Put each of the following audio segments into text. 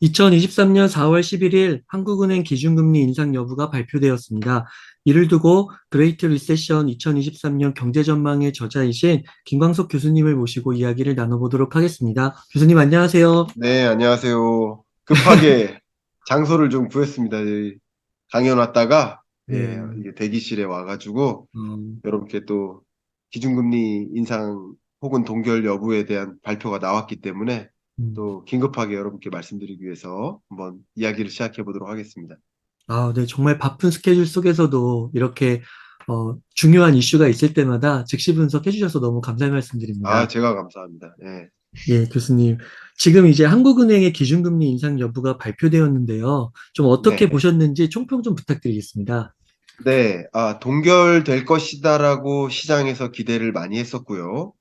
2023년 4월 11일 한국은행 기준금리 인상 여부가 발표되었습니다. 이를 두고 그레이트 리세션 2023년 경제전망의 저자이신 김광석 교수님을 모시고 이야기를 나눠보도록 하겠습니다. 교수님 안녕하세요. 네, 안녕하세요. 급하게 장소를 좀 구했습니다. 강연 왔다가, 예, 네. 이게 대기실에 와가지고, 음, 여러분께 또 기준금리 인상 혹은 동결 여부에 대한 발표가 나왔기 때문에 음. 또 긴급하게 여러분께 말씀드리기 위해서 한번 이야기를 시작해 보도록 하겠습니다. 네, 정말 바쁜 스케줄 속에서도 이렇게 중요한 이슈가 있을 때마다 즉시 분석해 주셔서 너무 감사의 아, 말씀드립니다. 제가 감사합니다. 예. 예, 교수님. 지금 이제 한국은행의 기준금리 인상 여부가 발표되었는데요. 좀 어떻게 네. 보셨는지 총평 좀 부탁드리겠습니다. 네, 동결될 것이다라고 시장에서 기대를 많이 했었고요.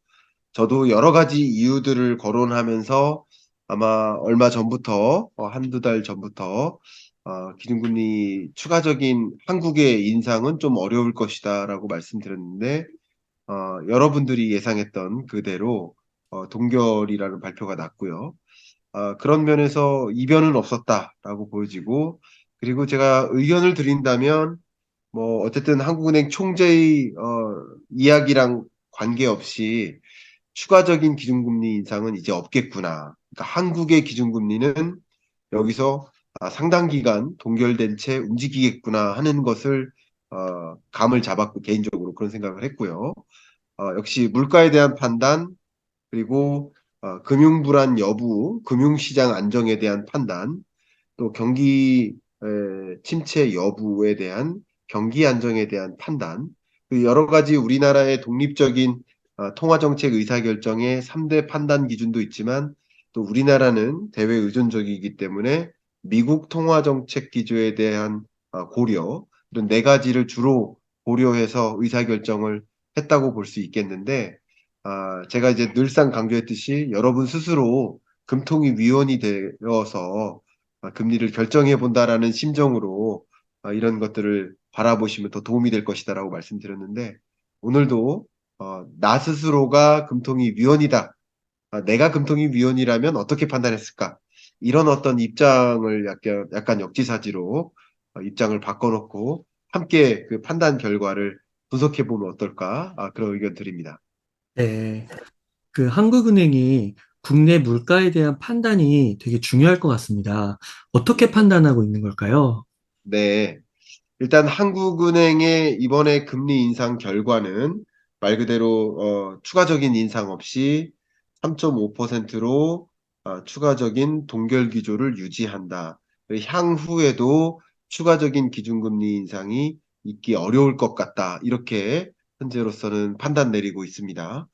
저도 여러 가지 이유들을 거론하면서 아마 얼마 전부터, 한두 달 전부터, 기준금리 추가적인 한국의 인상은 좀 어려울 것이다라고 말씀드렸는데, 여러분들이 예상했던 그대로, 동결이라는 발표가 났고요. 그런 면에서 이변은 없었다라고 보여지고, 그리고 제가 의견을 드린다면, 뭐, 어쨌든 한국은행 총재의, 이야기랑 관계없이 추가적인 기준금리 인상은 이제 없겠구나. 그러니까 한국의 기준금리는 여기서 상당 기간 동결된 채 움직이겠구나 하는 것을 감을 잡았고 개인적으로 그런 생각을 했고요. 역시 물가에 대한 판단 그리고 금융 불안 여부, 금융시장 안정에 대한 판단, 또 경기 침체 여부에 대한 경기 안정에 대한 판단, 그 여러 가지 우리나라의 독립적인 통화정책 의사결정의 3대 판단 기준도 있지만 또 우리나라는 대외 의존적이기 때문에 미국 통화정책 기조에 대한 고려, 이런 네 가지를 주로 고려해서 의사결정을 했다고 볼 수 있겠는데 제가 이제 늘상 강조했듯이 여러분 스스로 금통위 위원이 되어서 금리를 결정해 본다라는 심정으로 이런 것들을 바라보시면 더 도움이 될 것이다라고 말씀드렸는데 오늘도 나 스스로가 금통위 위원이다. 내가 금통위 위원이라면 어떻게 판단했을까? 이런 어떤 입장을 약간 역지사지로 입장을 바꿔놓고 함께 그 판단 결과를 분석해 보면 어떨까? 그런 의견 드립니다. 네, 그 한국은행이 국내 물가에 대한 판단이 되게 중요할 것 같습니다. 어떻게 판단하고 있는 걸까요? 네. 일단 한국은행의 이번에 금리 인상 결과는 말 그대로 추가적인 인상 없이 3.5%로 추가적인 동결 기조를 유지한다. 그리고 향후에도 추가적인 기준금리 인상이 있기 어려울 것 같다. 이렇게 현재로서는 판단 내리고 있습니다.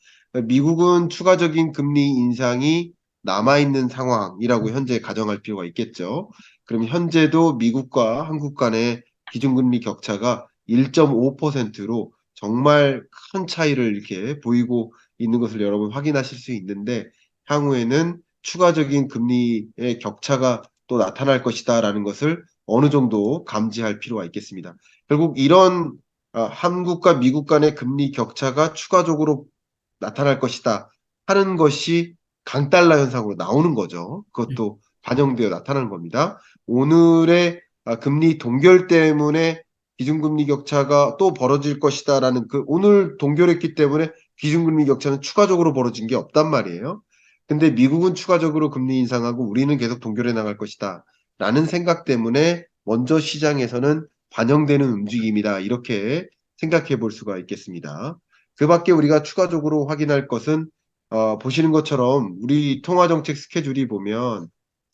미국은 추가적인 금리 인상이 남아있는 상황이라고 현재 가정할 필요가 있겠죠. 그럼 현재도 미국과 한국 간의 기준금리 격차가 1.5%로 정말 큰 차이를 이렇게 보이고 있는 것을 여러분 확인하실 수 있는데 향후에는 추가적인 금리의 격차가 또 나타날 것이다라는 것을 어느 정도 감지할 필요가 있겠습니다. 결국 이런 한국과 미국 간의 금리 격차가 추가적으로 나타날 것이다 하는 것이 강달러 현상으로 나오는 거죠. 그것도 반영되어 나타나는 겁니다. 오늘의 금리 동결 때문에 기준금리 격차가 또 벌어질 것이다라는 그 오늘 동결했기 때문에 기준금리 격차는 추가적으로 벌어진 게 없단 말이에요. 근데 미국은 추가적으로 금리 인상하고 우리는 계속 동결해 나갈 것이다. 라는 생각 때문에 먼저 시장에서는 반영되는 움직임이다. 이렇게 생각해 볼 수가 있겠습니다. 그 밖에 우리가 추가적으로 확인할 것은 보시는 것처럼 우리 통화정책 스케줄이 보면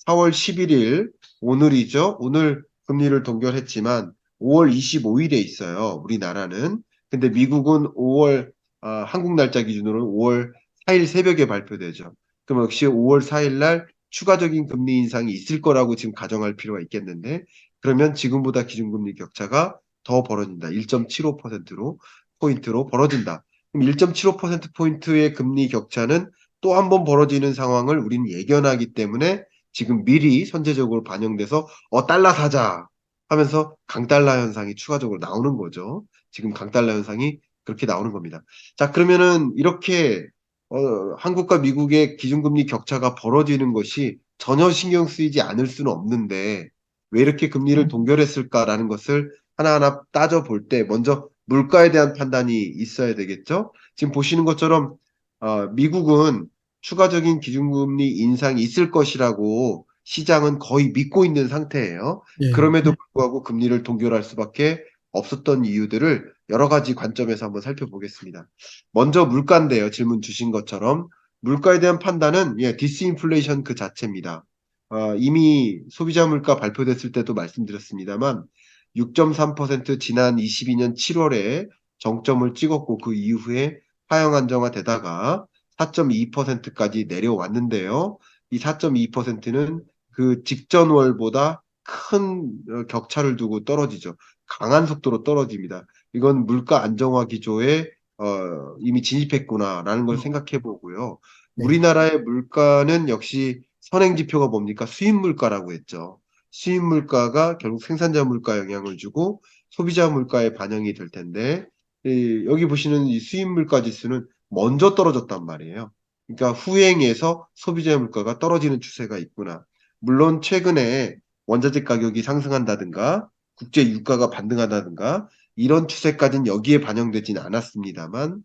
4월 11일 오늘이죠. 오늘 금리를 동결했지만 5월 25일에 있어요. 우리나라는. 근데 미국은 5월 한국 날짜 기준으로는 5월 4일 새벽에 발표되죠. 그럼 역시 5월 4일 날 추가적인 금리 인상이 있을 거라고 지금 가정할 필요가 있겠는데 그러면 지금보다 기준금리 격차가 더 벌어진다. 1.75%로 포인트로 벌어진다. 그럼 1.75% 포인트의 금리 격차는 또 한 번 벌어지는 상황을 우리는 예견하기 때문에 지금 미리 선제적으로 반영돼서 달러 사자 하면서 강달러 현상이 추가적으로 나오는 거죠. 지금 강달러 현상이 그렇게 나오는 겁니다. 자, 그러면은 이렇게 한국과 미국의 기준금리 격차가 벌어지는 것이 전혀 신경 쓰이지 않을 수는 없는데 왜 이렇게 금리를 동결했을까라는 것을 하나하나 따져볼 때 먼저 물가에 대한 판단이 있어야 되겠죠. 지금 보시는 것처럼 미국은 추가적인 기준금리 인상이 있을 것이라고 시장은 거의 믿고 있는 상태예요. 네. 그럼에도 불구하고 금리를 동결할 수밖에 없었던 이유들을 여러 가지 관점에서 한번 살펴보겠습니다. 먼저 물가인데요. 질문 주신 것처럼 물가에 대한 판단은 디스인플레이션 그 자체입니다. 이미 소비자 물가 발표됐을 때도 말씀드렸습니다만 6.3% 지난 22년 7월에 정점을 찍었고 그 이후에 하향 안정화되다가 4.2%까지 내려왔는데요. 이 4.2%는 그 직전 월보다 큰 격차를 두고 떨어지죠. 강한 속도로 떨어집니다. 이건 물가 안정화 기조에 이미 진입했구나라는 걸 생각해 보고요. 네. 우리나라의 물가는 역시 선행 지표가 뭡니까? 수입 물가라고 했죠. 수입 물가가 결국 생산자 물가에 영향을 주고 소비자 물가에 반영이 될 텐데 여기 보시는 이 수입 물가 지수는 먼저 떨어졌단 말이에요. 그러니까 후행해서 소비자 물가가 떨어지는 추세가 있구나. 물론 최근에 원자재 가격이 상승한다든가 국제 유가가 반등한다든가 이런 추세까지는 여기에 반영되지는 않았습니다만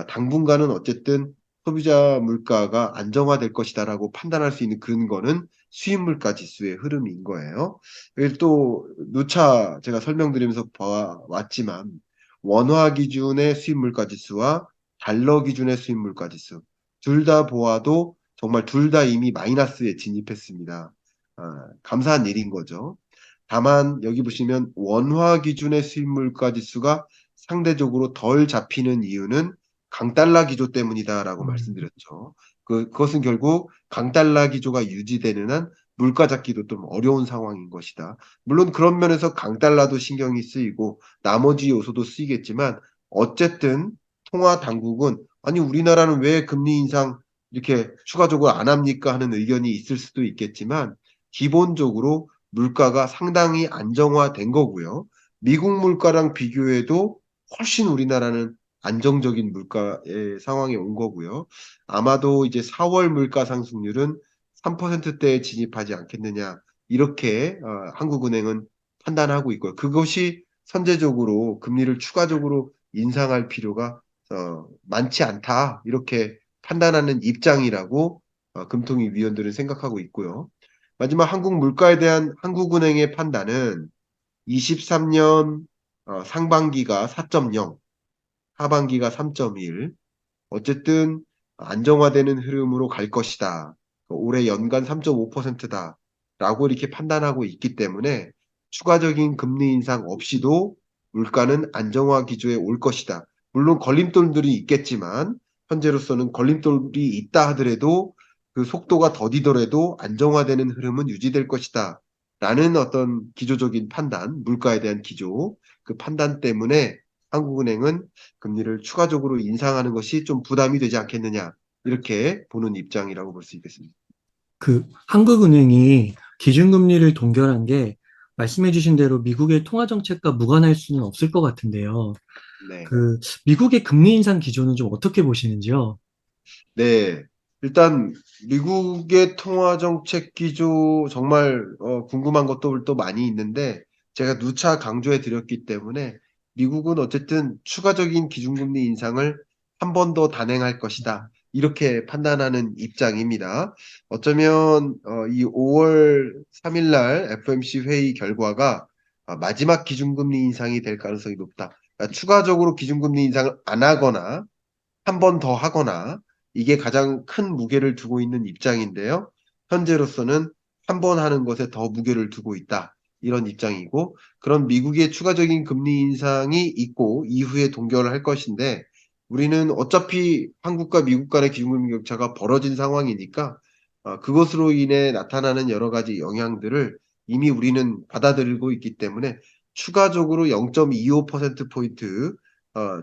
당분간은 어쨌든 소비자 물가가 안정화될 것이다라고 판단할 수 있는 근거는 수입 물가 지수의 흐름인 거예요. 그리고 또 누차 제가 설명드리면서 봐왔지만 원화 기준의 수입 물가 지수와 달러 기준의 수입 물가 지수 둘 다 보아도 정말 둘 다 이미 마이너스에 진입했습니다. 감사한 일인 거죠. 다만 여기 보시면 원화 기준의 수입 물가 지수가 상대적으로 덜 잡히는 이유는 강달러 기조 때문이다라고 음, 말씀드렸죠. 그것은 결국 강달러 기조가 유지되는 한 물가 잡기도 좀 어려운 상황인 것이다. 물론 그런 면에서 강달러도 신경이 쓰이고 나머지 요소도 쓰이겠지만 어쨌든 통화 당국은 아니 우리나라는 왜 금리 인상 이렇게 추가적으로 안 합니까 하는 의견이 있을 수도 있겠지만 기본적으로 물가가 상당히 안정화된 거고요. 미국 물가랑 비교해도 훨씬 우리나라는 안정적인 물가의 상황에 온 거고요. 아마도 이제 4월 물가 상승률은 3%대에 진입하지 않겠느냐. 이렇게 한국은행은 판단하고 있고요. 그것이 선제적으로 금리를 추가적으로 인상할 필요가 많지 않다. 이렇게 판단하는 입장이라고 금통위 위원들은 생각하고 있고요. 마지막 한국 물가에 대한 한국은행의 판단은 23년 상반기가 4.0, 하반기가 3.1, 어쨌든 안정화되는 흐름으로 갈 것이다. 올해 연간 3.5%다. 라고 이렇게 판단하고 있기 때문에 추가적인 금리 인상 없이도 물가는 안정화 기조에 올 것이다. 물론 걸림돌들이 있겠지만 현재로서는 걸림돌이 있다 하더라도 그 속도가 더디더라도 안정화되는 흐름은 유지될 것이다. 라는 어떤 기조적인 판단, 물가에 대한 기조, 그 판단 때문에 한국은행은 금리를 추가적으로 인상하는 것이 좀 부담이 되지 않겠느냐. 이렇게 보는 입장이라고 볼 수 있겠습니다. 한국은행이 기준금리를 동결한 게 말씀해주신 대로 미국의 통화정책과 무관할 수는 없을 것 같은데요. 네. 미국의 금리 인상 기조는 좀 어떻게 보시는지요? 네. 일단 미국의 통화 정책 기조 정말 궁금한 것도 또 많이 있는데 제가 누차 강조해 드렸기 때문에 미국은 어쨌든 추가적인 기준금리 인상을 한 번 더 단행할 것이다. 이렇게 판단하는 입장입니다. 어쩌면 이 5월 3일 날 FOMC 회의 결과가 마지막 기준금리 인상이 될 가능성이 높다. 그러니까 추가적으로 기준금리 인상을 안 하거나 한 번 더 하거나 이게 가장 큰 무게를 두고 있는 입장인데요. 현재로서는 한 번 하는 것에 더 무게를 두고 있다. 이런 입장이고, 그런 미국의 추가적인 금리 인상이 있고, 이후에 동결을 할 것인데, 우리는 어차피 한국과 미국 간의 기준금리 격차가 벌어진 상황이니까, 그것으로 인해 나타나는 여러 가지 영향들을 이미 우리는 받아들이고 있기 때문에, 추가적으로 0.25%포인트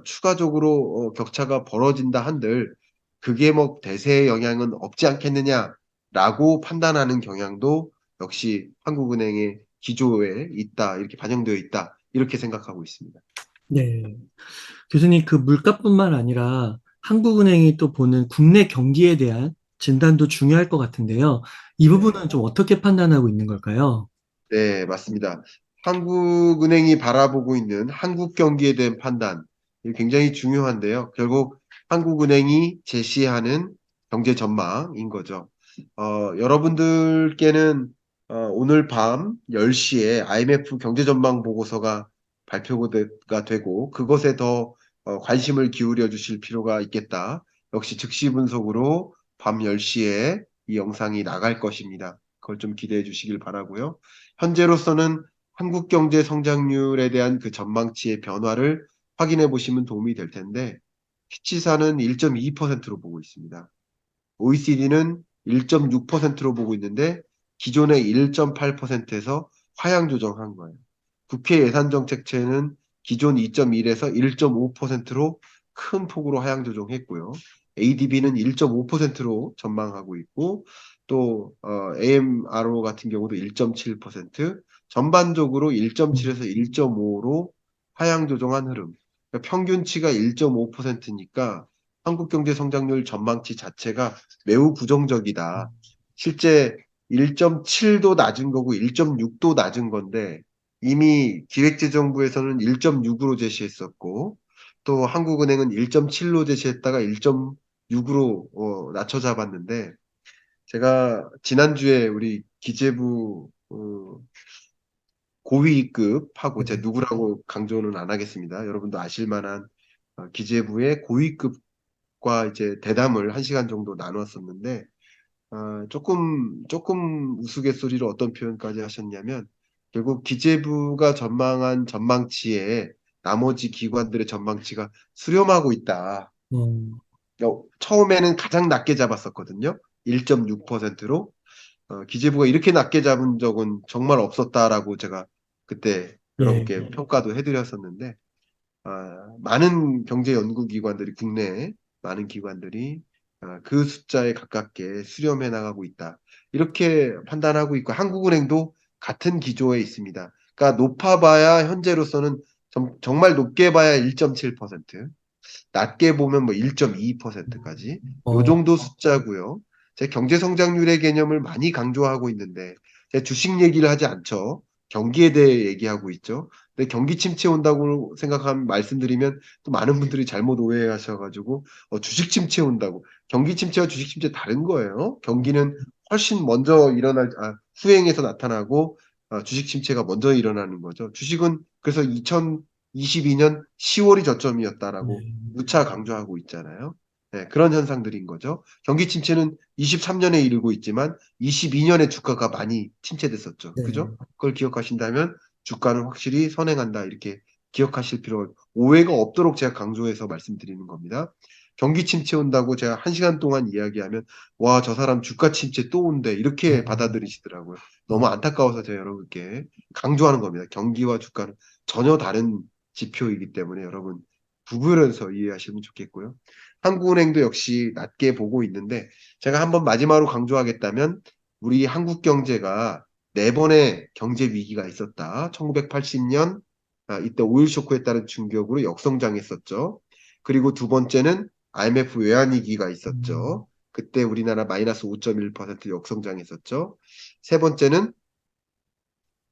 추가적으로 격차가 벌어진다 한들 그게 뭐 대세의 영향은 없지 않겠느냐라고 판단하는 경향도 역시 한국은행의 기조에 있다, 이렇게 반영되어 있다, 이렇게 생각하고 있습니다. 네. 교수님, 그 물가뿐만 아니라 한국은행이 또 보는 국내 경기에 대한 진단도 중요할 것 같은데요. 이 네. 부분은 좀 어떻게 판단하고 있는 걸까요? 네, 맞습니다. 한국은행이 바라보고 있는 한국 경기에 대한 판단, 이게 굉장히 중요한데요. 결국 한국은행이 제시하는 경제 전망인 거죠. 여러분들께는 오늘 밤 10시에 IMF 경제 전망 보고서가 발표가 되고 그것에 더 관심을 기울여 주실 필요가 있겠다. 역시 즉시 분석으로 밤 10시에 이 영상이 나갈 것입니다. 그걸 좀 기대해 주시길 바라고요. 현재로서는 한국 경제 성장률에 대한 그 전망치의 변화를 확인해 보시면 도움이 될 텐데, 피치사는 1.2%로 보고 있습니다. OECD는 1.6%로 보고 있는데, 기존의 1.8%에서 하향 조정한 거예요. 국회 예산정책처는 기존 2.1에서 1.5%로 큰 폭으로 하향 조정했고요. ADB는 1.5%로 전망하고 있고 또 AMRO 같은 경우도 1.7%, 전반적으로 1.7에서 1.5로 하향 조정한 흐름. 그러니까 평균치가 1.5%니까 한국 경제 성장률 전망치 자체가 매우 부정적이다. 실제 1.7도 낮은 거고 1.6도 낮은 건데 이미 기획재정부에서는 1.6으로 제시했었고 또 한국은행은 1.7로 제시했다가 1.6으로 낮춰 잡았는데 제가 지난주에 우리 기재부 고위급하고 네. 제가 누구라고 강조는 안 하겠습니다. 여러분도 아실 만한 기재부의 고위급과 이제 대담을 1시간 정도 나눴었는데 조금 우스갯소리로 어떤 표현까지 하셨냐면, 결국 기재부가 전망한 전망치에 나머지 기관들의 전망치가 수렴하고 있다. 어, 처음에는 가장 낮게 잡았었거든요. 1.6%로. 기재부가 이렇게 낮게 잡은 적은 정말 없었다라고 제가 그때 네. 여러분께 평가도 해드렸었는데, 많은 경제 연구기관들이 국내에 많은 기관들이 그 숫자에 가깝게 수렴해 나가고 있다. 이렇게 판단하고 있고 한국은행도 같은 기조에 있습니다. 그러니까 높아봐야 현재로서는 정말 높게 봐야 1.7%, 낮게 보면 뭐 1.2%까지 요 어, 정도 숫자고요. 제 경제 성장률의 개념을 많이 강조하고 있는데 제 주식 얘기를 하지 않죠. 경기에 대해 얘기하고 있죠. 근데 경기 침체 온다고 생각하면 말씀드리면 또 많은 분들이 잘못 오해하셔가지고 주식 침체 온다고. 경기 침체와 주식 침체 다른 거예요. 경기는 훨씬 먼저 후행해서 나타나고 주식 침체가 먼저 일어나는 거죠. 주식은 그래서 2022년 10월이 저점이었다라고 네. 누차 강조하고 있잖아요. 네, 그런 현상들인 거죠. 경기 침체는 23년에 이르고 있지만 22년에 주가가 많이 침체됐었죠. 네. 그죠? 그걸 기억하신다면 주가는 확실히 선행한다. 이렇게 기억하실 필요가 오해가 없도록 제가 강조해서 말씀드리는 겁니다. 경기 침체 온다고 제가 1시간 동안 이야기하면 와, 저 사람 주가 침체 또 온대. 이렇게 어, 받아들이시더라고요. 너무 어, 안타까워서 제가 여러분께 강조하는 겁니다. 경기와 주가는 전혀 다른 지표이기 때문에 여러분 구분해서 이해하시면 좋겠고요. 한국은행도 역시 낮게 보고 있는데 제가 한번 마지막으로 강조하겠다면 우리 한국 경제가 네 번의 경제 위기가 있었다. 1980년 이때 오일 쇼크에 따른 충격으로 역성장했었죠. 그리고 두 번째는 IMF 외환위기가 음, 있었죠. 그때 우리나라 마이너스 5.1% 역성장했었죠. 세 번째는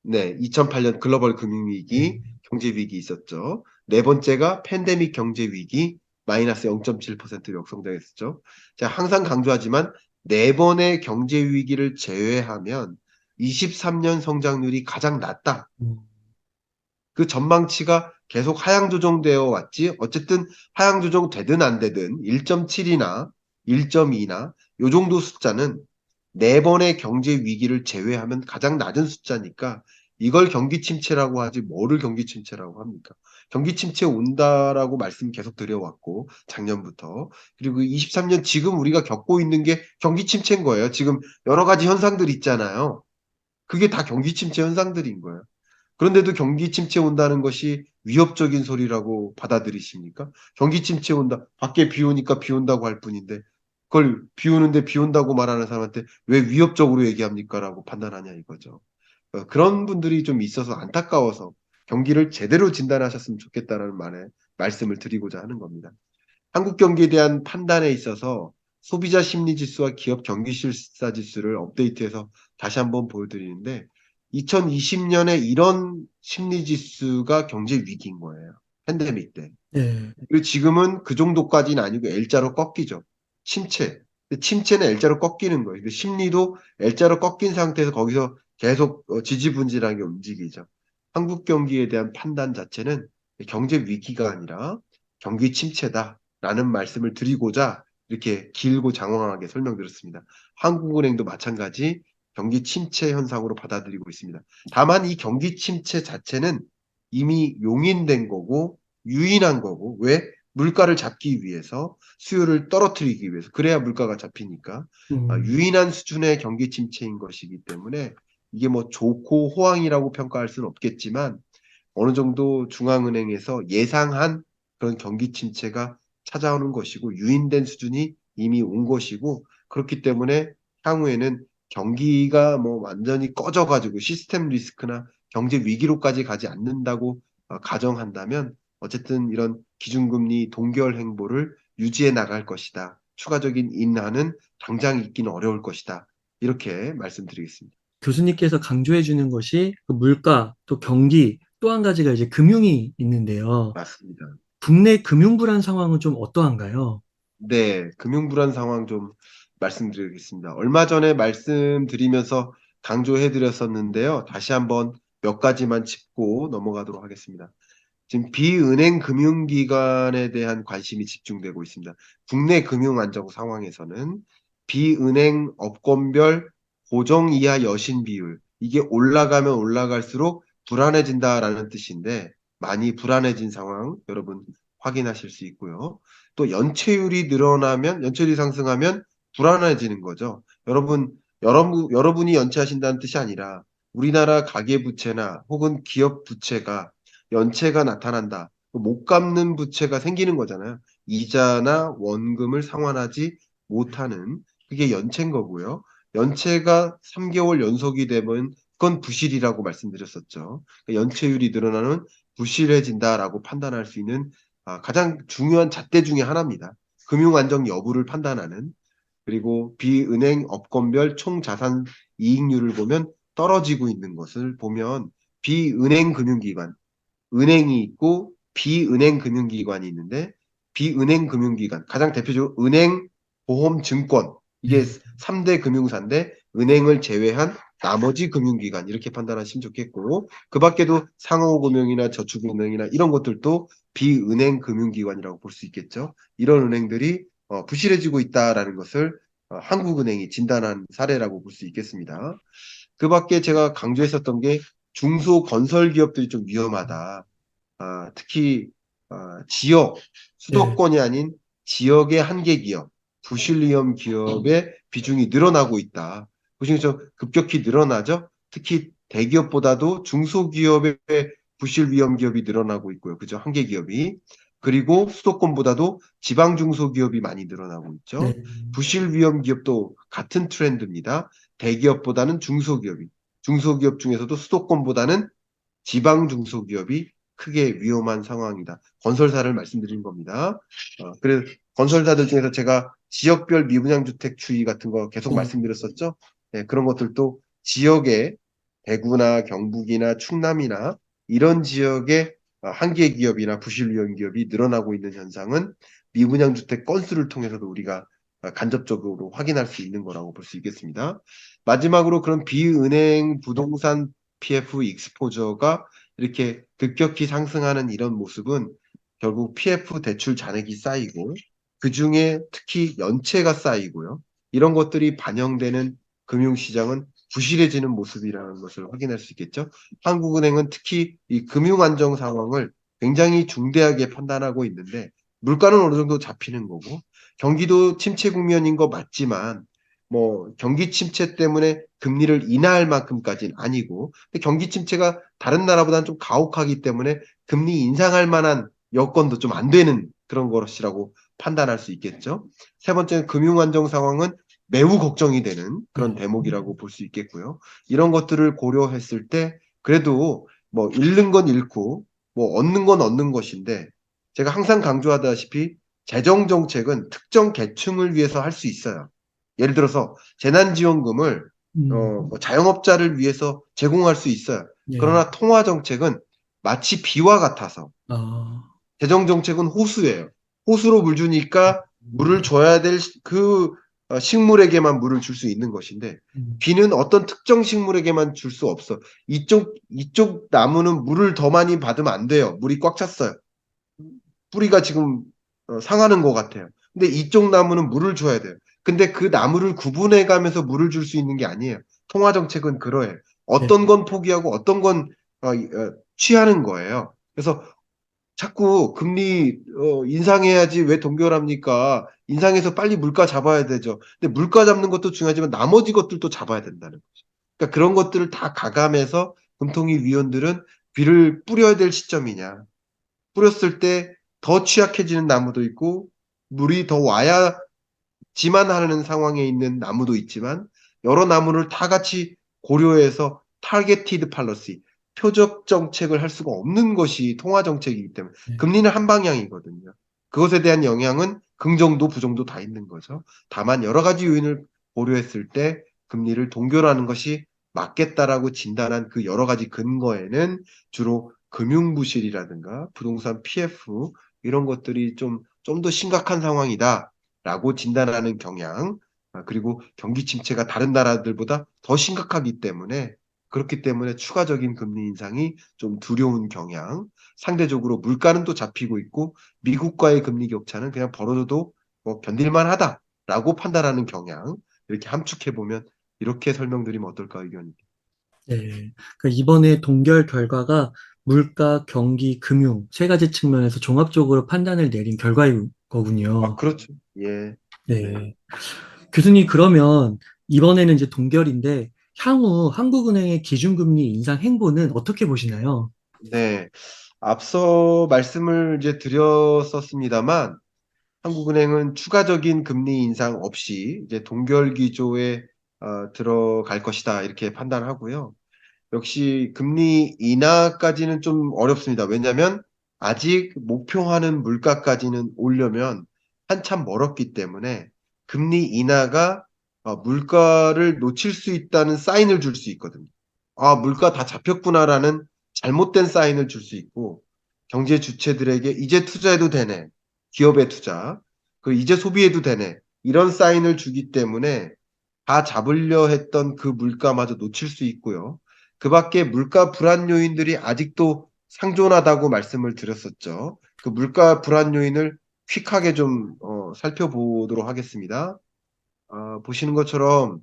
네, 2008년 글로벌 네. 금융위기, 경제위기 있었죠. 네 번째가 팬데믹 경제위기, 마이너스 0.7% 역성장했었죠. 제가 항상 강조하지만 네 번의 경제위기를 제외하면 23년 성장률이 가장 낮다. 음, 그 전망치가 계속 하향 조정되어 왔지. 어쨌든 하향 조정 되든 안 되든 1.7이나 1.2나 요 정도 숫자는 네 번의 경제 위기를 제외하면 가장 낮은 숫자니까 이걸 경기 침체라고 하지 뭐를 경기 침체라고 합니까? 경기 침체 온다라고 말씀 계속 드려왔고 작년부터 그리고 23년 지금 우리가 겪고 있는 게 경기 침체인 거예요. 지금 여러 가지 현상들이 있잖아요. 그게 다 경기 침체 현상들인 거예요. 그런데도 경기 침체 온다는 것이 위협적인 소리라고 받아들이십니까? 경기 침체 온다. 밖에 비 오니까 비 온다고 할 뿐인데 그걸 비 오는데 비 온다고 말하는 사람한테 왜 위협적으로 얘기합니까? 라고 판단하냐 이거죠. 그런 분들이 좀 있어서 안타까워서 경기를 제대로 진단하셨으면 좋겠다는 말씀을 드리고자 하는 겁니다. 한국 경기에 대한 판단에 있어서 소비자 심리 지수와 기업 경기 실사 지수를 업데이트해서 다시 한번 보여드리는데 2020년에 이런 심리 지수가 경제 위기인 거예요. 팬데믹 때. 네. 그리고 지금은 그 정도까지는 아니고 L자로 꺾이죠. 침체. 근데 침체는 L자로 꺾이는 거예요. 근데 심리도 L자로 꺾인 상태에서 거기서 계속 지지분진하게 움직이죠. 한국 경기에 대한 판단 자체는 경제 위기가 아니라 경기 침체다라는 말씀을 드리고자 이렇게 길고 장황하게 설명드렸습니다. 한국은행도 마찬가지 경기 침체 현상으로 받아들이고 있습니다. 다만 이 경기 침체 자체는 이미 용인된 거고 유인한 거고 왜? 물가를 잡기 위해서 수요를 떨어뜨리기 위해서 그래야 물가가 잡히니까 음, 유인한 수준의 경기 침체인 것이기 때문에 이게 뭐 좋고 호황이라고 평가할 수는 없겠지만 어느 정도 중앙은행에서 예상한 그런 경기 침체가 찾아오는 것이고 유인된 수준이 이미 온 것이고 그렇기 때문에 향후에는 경기가 뭐 완전히 꺼져가지고 시스템 리스크나 경제 위기로까지 가지 않는다고 가정한다면 어쨌든 이런 기준금리 동결 행보를 유지해 나갈 것이다. 추가적인 인하는 당장 있기는 어려울 것이다. 이렇게 말씀드리겠습니다. 교수님께서 강조해 주는 것이 그 물가, 또 경기, 또 한 가지가 이제 금융이 있는데요. 맞습니다. 국내 금융 불안 상황은 좀 어떠한가요? 네, 금융 불안 상황 좀 말씀드리겠습니다. 얼마 전에 말씀드리면서 강조해 드렸었는데요. 다시 한번 몇 가지만 짚고 넘어가도록 하겠습니다. 지금 비은행 금융기관에 대한 관심이 집중되고 있습니다. 국내 금융 안정 상황에서는 비은행 업권별 고정 이하 여신 비율, 이게 올라가면 올라갈수록 불안해진다라는 뜻인데 많이 불안해진 상황 여러분 확인하실 수 있고요. 또 연체율이 늘어나면 연체율이 상승하면 불안해지는 거죠. 여러분이 연체하신다는 뜻이 아니라 우리나라 가계부채나 혹은 기업 부채가 연체가 나타난다. 못 갚는 부채가 생기는 거잖아요. 이자나 원금을 상환하지 못하는 그게 연체인 거고요. 연체가 3개월 연속이 되면 그건 부실이라고 말씀드렸었죠. 그러니까 연체율이 늘어나는 부실해진다라고 판단할 수 있는 가장 중요한 잣대 중에 하나입니다. 금융 안정 여부를 판단하는 그리고 비은행 업권별 총자산 이익률을 보면 떨어지고 있는 것을 보면 비은행 금융기관 은행이 있고 비은행 금융기관이 있는데 비은행 금융기관 가장 대표적으로 은행, 보험, 증권 이게 네. 3대 금융사인데 은행을 제외한 나머지 금융기관 이렇게 판단하시면 좋겠고 그 밖에도 상호금융이나 저축은행이나 이런 것들도 비은행 금융기관이라고 볼 수 있겠죠. 이런 은행들이 부실해지고 있다라는 것을 한국은행이 진단한 사례라고 볼 수 있겠습니다. 그 밖에 제가 강조했었던 게 중소건설기업들이 좀 위험하다. 특히 지역, 네. 수도권이 아닌 지역의 한계 기업, 부실 위험 기업의 비중이 늘어나고 있다. 보시면서 급격히 늘어나죠. 특히 대기업보다도 중소기업의 부실 위험 기업이 늘어나고 있고요. 그죠? 한계 기업이. 그리고 수도권보다도 지방 중소기업이 많이 늘어나고 네. 있죠. 부실 위험 기업도 같은 트렌드입니다. 대기업보다는 중소기업이, 중소기업 중에서도 수도권보다는 지방 중소기업이 크게 위험한 상황이다. 건설사를 말씀드린 겁니다. 그래서 건설사들 중에서 제가 지역별 미분양 주택 추이 같은 거 계속 네. 말씀드렸었죠. 네, 그런 것들도 지역에 대구나 경북이나 충남이나 이런 지역의 한계 기업이나 부실 위험 기업이 늘어나고 있는 현상은 미분양 주택 건수를 통해서도 우리가 간접적으로 확인할 수 있는 거라고 볼 수 있겠습니다. 마지막으로 그런 비은행 부동산 PF 익스포저가 이렇게 급격히 상승하는 이런 모습은 결국 PF 대출 잔액이 쌓이고 그 중에 특히 연체가 쌓이고요. 이런 것들이 반영되는 금융시장은 부실해지는 모습이라는 것을 확인할 수 있겠죠. 한국은행은 특히 이 금융 안정 상황을 굉장히 중대하게 판단하고 있는데 물가는 어느 정도 잡히는 거고 경기도 침체 국면인 거 맞지만 뭐 경기 침체 때문에 금리를 인하할 만큼까지는 아니고 근데 경기 침체가 다른 나라보다는 좀 가혹하기 때문에 금리 인상할 만한 여건도 좀 안 되는 그런 것이라고 판단할 수 있겠죠. 세 번째는 금융 안정 상황은 매우 걱정이 되는 그런 네. 대목이라고 볼 수 있겠고요. 이런 것들을 고려했을 때 그래도 뭐 잃는 건 잃고 뭐 얻는 건 얻는 것인데 제가 항상 강조하다시피 재정 정책은 특정 계층을 위해서 할 수 있어요. 예를 들어서 재난지원금을 음, 뭐 자영업자를 위해서 제공할 수 있어요. 예, 그러나 통화 정책은 마치 비와 같아서 아, 재정 정책은 호수예요. 호수로 물 주니까 물을 음, 줘야 될 그 식물에게만 물을 줄 수 있는 것인데 음, 비는 어떤 특정 식물에게만 줄 수 없어. 이쪽 나무는 물을 더 많이 받으면 안 돼요. 물이 꽉 찼어요. 뿌리가 지금 상하는 것 같아요. 근데 이쪽 나무는 물을 줘야 돼요. 근데 그 나무를 구분해 가면서 물을 줄 수 있는 게 아니에요. 통화 정책은 그러해요. 예, 어떤 건 포기하고 어떤 건 취하는 거예요. 그래서 자꾸 금리 인상해야지 왜 동결합니까? 인상해서 빨리 물가 잡아야 되죠. 근데 물가 잡는 것도 중요하지만 나머지 것들도 잡아야 된다는 거죠. 그러니까 그런 것들을 다 가감해서 금통위 위원들은 비를 뿌려야 될 시점이냐. 뿌렸을 때 더 취약해지는 나무도 있고 물이 더 와야지만 하는 상황에 있는 나무도 있지만 여러 나무를 다 같이 고려해서 타겟티드 팔러시, 표적 정책을 할 수가 없는 것이 통화 정책이기 때문에 예, 금리는 한 방향이거든요. 그것에 대한 영향은 긍정도 부정도 다 있는 거죠. 다만 여러 가지 요인을 고려했을 때 금리를 동결하는 것이 맞겠다라고 진단한 그 여러 가지 근거에는 주로 금융부실이라든가 부동산 PF 이런 것들이 좀 더 심각한 상황이다라고 진단하는 경향, 그리고 경기 침체가 다른 나라들보다 더 심각하기 때문에 그렇기 때문에 추가적인 금리 인상이 좀 두려운 경향, 상대적으로 물가는 또 잡히고 있고 미국과의 금리 격차는 그냥 벌어져도 뭐 견딜만 하다라고 판단하는 경향, 이렇게 함축해 보면 이렇게 설명드리면 어떨까 의견입니다. 예. 그 이번에 동결 결과가 물가, 경기, 금융 세 가지 측면에서 종합적으로 판단을 내린 결과인 아, 거군요. 그렇죠. 예. 네. 네. 교수님, 그러면 이번에는 이제 동결인데 향후 한국은행의 기준금리 인상 행보는 어떻게 보시나요? 네. 앞서 말씀을 이제 드렸었습니다만 한국은행은 추가적인 금리 인상 없이 이제 동결 기조에 들어갈 것이다 이렇게 판단하고요. 역시 금리 인하까지는 좀 어렵습니다. 왜냐하면 아직 목표하는 물가까지는 오려면 한참 멀었기 때문에 금리 인하가 물가를 놓칠 수 있다는 사인을 줄 수 있거든요. 아, 물가 다 잡혔구나라는 잘못된 사인을 줄 수 있고 경제 주체들에게 이제 투자해도 되네. 기업에 투자. 그 이제 소비해도 되네. 이런 사인을 주기 때문에 다 잡으려 했던 그 물가마저 놓칠 수 있고요. 그 밖에 물가 불안 요인들이 아직도 상존하다고 말씀을 드렸었죠. 그 물가 불안 요인을 퀵하게 좀 살펴보도록 하겠습니다. 보시는 것처럼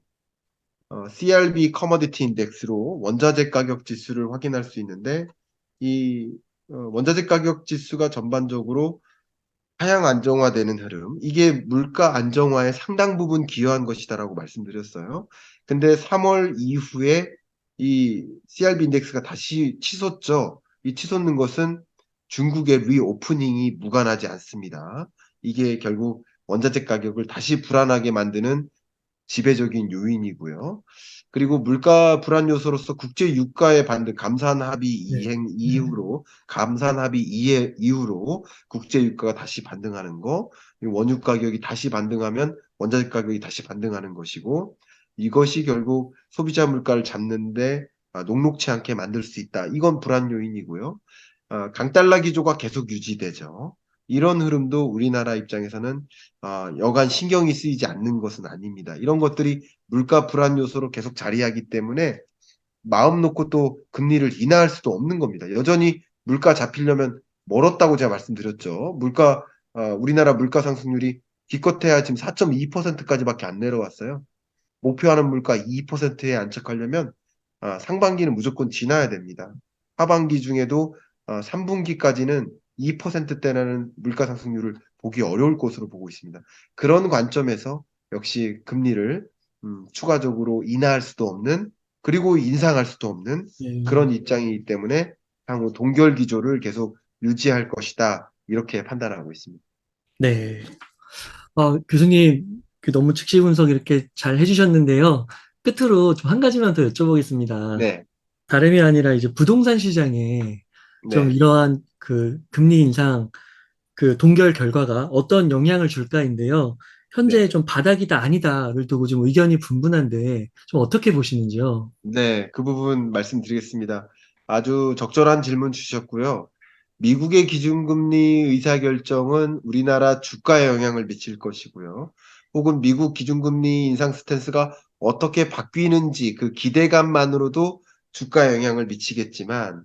CRB 커머디티 인덱스로 원자재 가격 지수를 확인할 수 있는데 이 원자재 가격 지수가 전반적으로 하향 안정화되는 흐름, 이게 물가 안정화에 상당 부분 기여한 것이다라고 말씀드렸어요. 근데 3월 이후에 이 CRB 인덱스가 다시 치솟죠. 이 치솟는 것은 중국의 리오프닝이 무관하지 않습니다. 이게 결국 원자재 가격을 다시 불안하게 만드는 지배적인 요인이고요. 그리고 물가 불안 요소로서 국제 유가의 반등, 감산 합의 네. 이행 이후로 감산 합의 이후로 국제 유가가 다시 반등하는 거, 원유 가격이 다시 반등하면 원자재 가격이 다시 반등하는 것이고 이것이 결국 소비자 물가를 잡는데 녹록치 않게 만들 수 있다. 이건 불안 요인이고요. 강달러 기조가 계속 유지되죠. 이런 흐름도 우리나라 입장에서는 여간 신경이 쓰이지 않는 것은 아닙니다. 이런 것들이 물가 불안 요소로 계속 자리하기 때문에 마음 놓고 또 금리를 인하할 수도 없는 겁니다. 여전히 물가 잡히려면 멀었다고 제가 말씀드렸죠. 우리나라 물가 상승률이 기껏해야 지금 4.2%까지밖에 안 내려왔어요. 목표하는 물가 2%에 안착하려면 상반기는 무조건 지나야 됩니다. 하반기 중에도 3분기까지는 2%대라는 물가 상승률을 보기 어려울 것으로 보고 있습니다. 그런 관점에서 역시 금리를 추가적으로 인하할 수도 없는 그리고 인상할 수도 없는 예. 그런 입장이기 때문에 향후 동결 기조를 계속 유지할 것이다. 이렇게 판단하고 있습니다. 네. 교수님, 너무 즉시 분석 이렇게 잘 해주셨는데요. 끝으로 좀 한 가지만 더 여쭤보겠습니다. 네, 다름이 아니라 이제 부동산 시장에 좀 네, 이러한 그 금리 인상 그 동결 결과가 어떤 영향을 줄까인데요. 현재 네. 좀 바닥이다 아니다를 두고 좀 의견이 분분한데 좀 어떻게 보시는지요? 네, 그 부분 말씀드리겠습니다. 아주 적절한 질문 주셨고요. 미국의 기준금리 의사결정은 우리나라 주가에 영향을 미칠 것이고요. 혹은 미국 기준금리 인상 스탠스가 어떻게 바뀌는지 그 기대감만으로도 주가에 영향을 미치겠지만,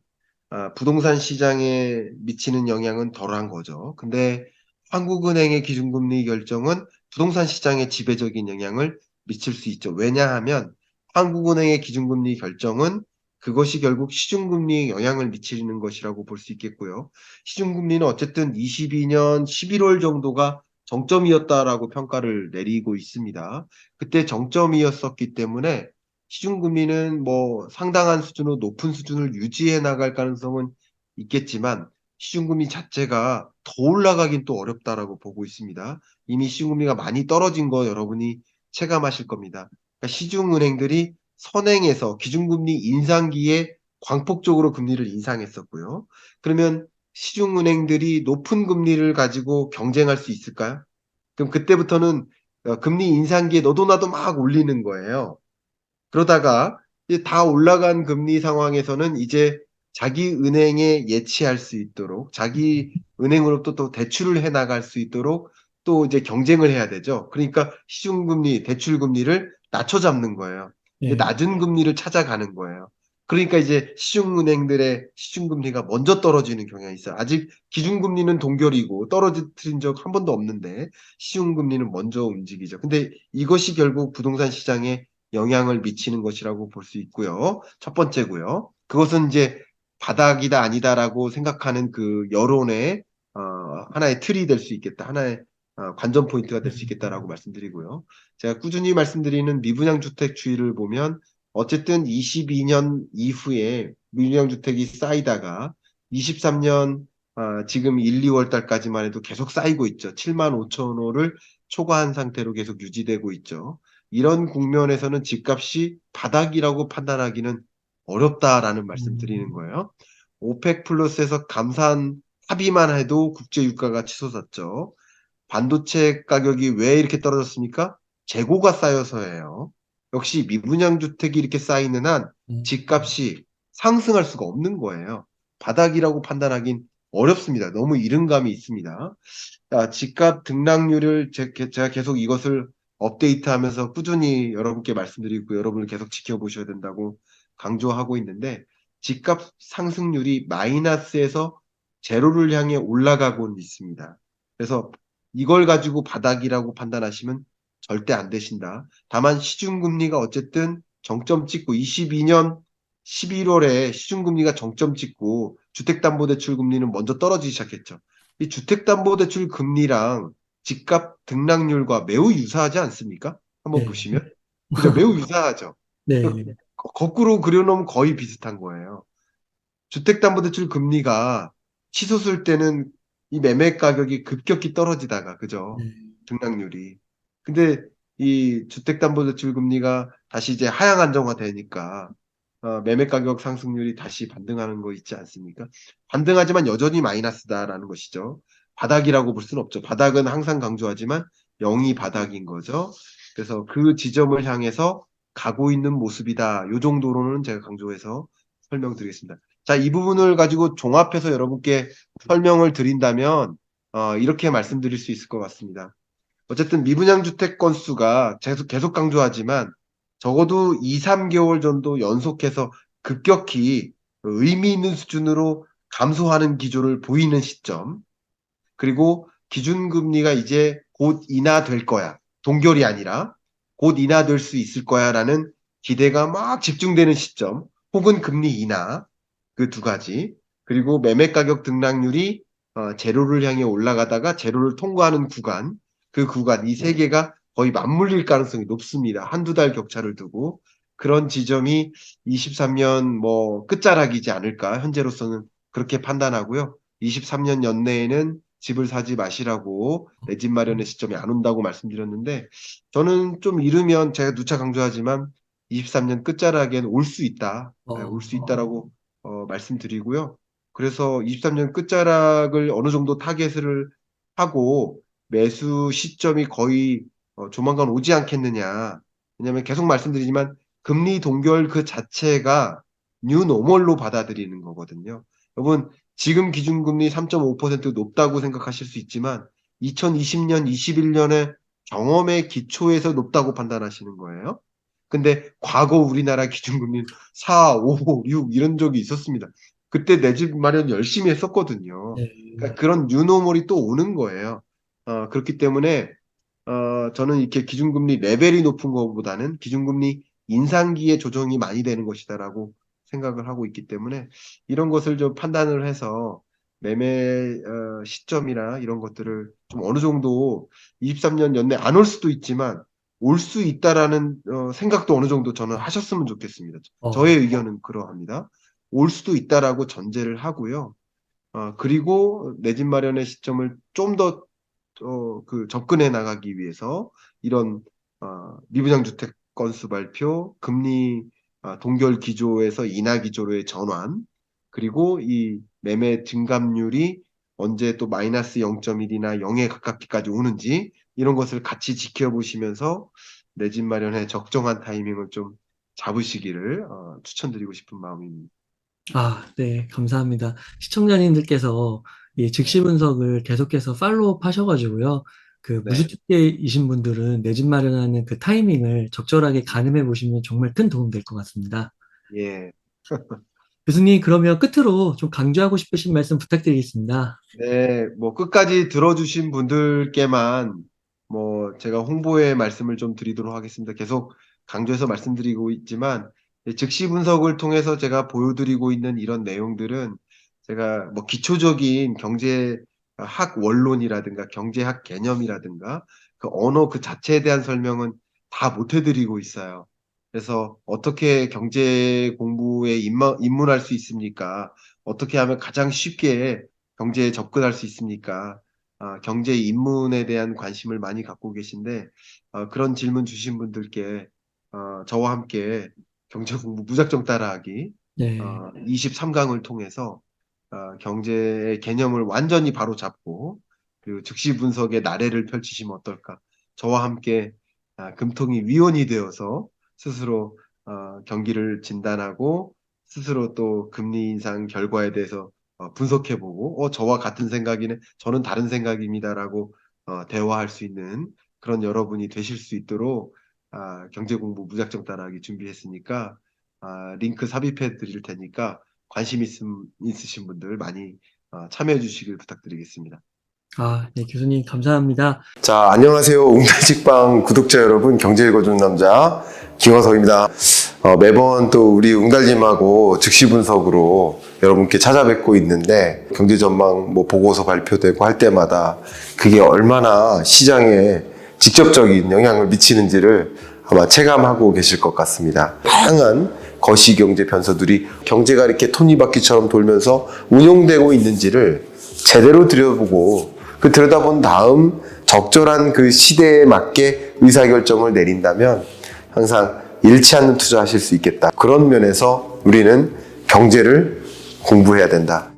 부동산 시장에 미치는 영향은 덜한 거죠. 근데 한국은행의 기준금리 결정은 부동산 시장에 지배적인 영향을 미칠 수 있죠. 왜냐하면 한국은행의 기준금리 결정은 그것이 결국 시중금리에 영향을 미치는 것이라고 볼 수 있겠고요. 시중금리는 어쨌든 22년 11월 정도가 정점이었다라고 평가를 내리고 있습니다. 그때 정점이었었기 때문에 시중금리는 뭐 상당한 수준으로 높은 수준을 유지해 나갈 가능성은 있겠지만 시중금리 자체가 더 올라가긴 또 어렵다라고 보고 있습니다. 이미 시중금리가 많이 떨어진 거 여러분이 체감하실 겁니다. 그러니까 시중은행들이 선행해서 기준금리 인상기에 광폭적으로 금리를 인상했었고요. 그러면 시중은행들이 높은 금리를 가지고 경쟁할 수 있을까요? 그럼 그때부터는 금리 인상기에 너도 나도 막 올리는 거예요. 그러다가 이제 다 올라간 금리 상황에서는 이제 자기 은행에 예치할 수 있도록 자기 은행으로부터 또 대출을 해 나갈 수 있도록 또 이제 경쟁을 해야 되죠. 그러니까 시중금리, 대출금리를 낮춰 잡는 거예요. 이제 네. 낮은 금리를 찾아가는 거예요. 그러니까 이제 시중은행들의 시중금리가 먼저 떨어지는 경향이 있어요. 아직 기준금리는 동결이고 떨어뜨린 적 한 번도 없는데 시중금리는 먼저 움직이죠. 근데 이것이 결국 부동산 시장에 영향을 미치는 것이라고 볼 수 있고요. 첫 번째고요. 그것은 이제 바닥이다 아니다라고 생각하는 그 여론의 어, 하나의 틀이 될 수 있겠다. 하나의 관전 포인트가 될 수 있겠다라고 말씀드리고요. 제가 꾸준히 말씀드리는 미분양 주택 추이를 보면 어쨌든 22년 이후에 미분양 주택이 쌓이다가 23년 지금 1, 2월 달까지만 해도 계속 쌓이고 있죠. 7만 5천 호를 초과한 상태로 계속 유지되고 있죠. 이런 국면에서는 집값이 바닥이라고 판단하기는 어렵다라는 말씀 드리는 음, 거예요. 오펙 플러스에서 감산 합의만 해도 국제 유가가 치솟았죠. 반도체 가격이 왜 이렇게 떨어졌습니까? 재고가 쌓여서예요. 역시 미분양 주택이 이렇게 쌓이는 한 음, 집값이 상승할 수가 없는 거예요. 바닥이라고 판단하긴 어렵습니다. 너무 이른감이 있습니다. 집값 등락률을 제가 계속 이것을 업데이트하면서 꾸준히 여러분께 말씀드리고 여러분을 계속 지켜보셔야 된다고 강조하고 있는데 집값 상승률이 마이너스에서 제로를 향해 올라가고 있습니다. 그래서 이걸 가지고 바닥이라고 판단하시면 절대 안 되신다. 다만 시중금리가 어쨌든 정점 찍고 22년 11월에 시중금리가 정점 찍고 주택담보대출 금리는 먼저 떨어지기 시작했죠. 이 주택담보대출 금리랑 집값 등락률과 매우 유사하지 않습니까? 한번 네. 보시면. 그죠? 매우 유사하죠. 네. 거꾸로 그려놓으면 거의 비슷한 거예요. 주택담보대출 금리가 치솟을 때는 이 매매 가격이 급격히 떨어지다가, 그죠? 네. 등락률이. 근데 이 주택담보대출 금리가 다시 이제 하향 안정화되니까 매매 가격 상승률이 다시 반등하는 거 있지 않습니까? 반등하지만 여전히 마이너스다라는 것이죠. 바닥이라고 볼 수는 없죠. 바닥은 항상 강조하지만 0이 바닥인 거죠. 그래서 그 지점을 향해서 가고 있는 모습이다. 요 정도로는 제가 강조해서 설명드리겠습니다. 자, 이 부분을 가지고 종합해서 여러분께 설명을 드린다면 이렇게 말씀드릴 수 있을 것 같습니다. 어쨌든 미분양 주택 건수가 계속 강조하지만 적어도 2, 3개월 정도 연속해서 급격히 의미 있는 수준으로 감소하는 기조를 보이는 시점. 그리고 기준금리가 이제 곧 인하될 거야. 동결이 아니라 곧 인하될 수 있을 거야라는 기대가 막 집중되는 시점. 혹은 금리 인하. 그 두 가지. 그리고 매매 가격 등락률이 제로를 향해 올라가다가 제로를 통과하는 구간. 그 구간, 이 세 개가 거의 맞물릴 가능성이 높습니다. 한두 달 격차를 두고. 그런 지점이 23년 뭐 끝자락이지 않을까. 현재로서는 그렇게 판단하고요. 23년 연내에는 집을 사지 마시라고 내 집 마련의 시점이 안 온다고 말씀드렸는데 저는 좀 이르면 제가 누차 강조하지만 23년 끝자락엔 올 수 있다. 올 수 어, 있다라고 말씀드리고요. 그래서 23년 끝자락을 어느 정도 타겟을 하고 매수 시점이 거의 조만간 오지 않겠느냐. 왜냐하면 계속 말씀드리지만 금리 동결 그 자체가 뉴노멀로 받아들이는 거거든요. 여러분 지금 기준금리 3.5% 높다고 생각하실 수 있지만 2020년, 21년의 경험의 기초에서 높다고 판단하시는 거예요. 근데 과거 우리나라 기준금리는 4, 5, 6 이런 적이 있었습니다. 그때 내 집 마련 열심히 했었거든요. 네. 그러니까 그런 뉴노멀이 또 오는 거예요. 그렇기 때문에 저는 이렇게 기준금리 레벨이 높은 것보다는 기준금리 인상기에 조정이 많이 되는 것이다라고 생각을 하고 있기 때문에 이런 것을 좀 판단을 해서 매매 시점이나 이런 것들을 좀 어느 정도 23년 연내 안 올 수도 있지만 올 수 있다라는 생각도 어느 정도 저는 하셨으면 좋겠습니다. 저의 의견은 그러합니다. 올 수도 있다라고 전제를 하고요. 그리고 내 집 마련의 시점을 좀 더 접근해 나가기 위해서 이런 미분양 주택 건수 발표, 금리 동결 기조에서 인하 기조로의 전환, 그리고 이 매매 증감률이 언제 또 마이너스 0.1이나 0에 가깝기까지 오는지 이런 것을 같이 지켜보시면서 내 집 마련의 적정한 타이밍을 좀 잡으시기를 추천드리고 싶은 마음입니다. 네, 감사합니다. 시청자님들께서 이 즉시 분석을 계속해서 팔로우업 하셔가지고요. 그 네, 무주택자이신 분들은 내 집 마련하는 그 타이밍을 적절하게 가늠해 보시면 정말 큰 도움 될 것 같습니다. 예. 교수님, 그러면 끝으로 좀 강조하고 싶으신 말씀 부탁드리겠습니다. 네, 뭐 끝까지 들어주신 분들께만 제가 홍보의 말씀을 좀 드리도록 하겠습니다. 계속 강조해서 말씀드리고 있지만 즉시 분석을 통해서 제가 보여드리고 있는 이런 내용들은 제가 뭐 기초적인 경제학 원론이라든가 경제학 개념이라든가 그 언어 그 자체에 대한 설명은 다 못 해드리고 있어요. 그래서 어떻게 경제 공부에 입문할 수 있습니까? 어떻게 하면 가장 쉽게 경제에 접근할 수 있습니까? 경제 입문에 대한 관심을 많이 갖고 계신데 그런 질문 주신 분들께 저와 함께 경제 공부 무작정 따라하기 네. 23강을 통해서 경제의 개념을 완전히 바로 잡고 그리고 즉시 분석의 나래를 펼치시면 어떨까? 저와 함께 금통위 위원이 되어서 스스로 경기를 진단하고 스스로 또 금리 인상 결과에 대해서 분석해보고 저와 같은 생각이네 저는 다른 생각입니다라고 대화할 수 있는 그런 여러분이 되실 수 있도록 경제 공부 무작정 따라하기 준비했으니까 링크 삽입해 드릴 테니까 관심 있으신 분들 많이 참여해 주시길 부탁드리겠습니다. 네, 교수님, 감사합니다. 자, 안녕하세요. 웅달직방 구독자 여러분, 경제 읽어주는 남자 김화석입니다. 매번 또 우리 웅달님하고 즉시 분석으로 여러분께 찾아뵙고 있는데 경제 전망 보고서 발표되고 할 때마다 그게 얼마나 시장에 직접적인 영향을 미치는지를 아마 체감하고 계실 것 같습니다. 다양한 거시경제 변수들이 경제가 이렇게 톱니바퀴처럼 돌면서 운용되고 있는지를 제대로 들여보고 그 들여다본 다음 적절한 그 시대에 맞게 의사결정을 내린다면 항상 잃지 않는 투자하실 수 있겠다. 그런 면에서 우리는 경제를 공부해야 된다.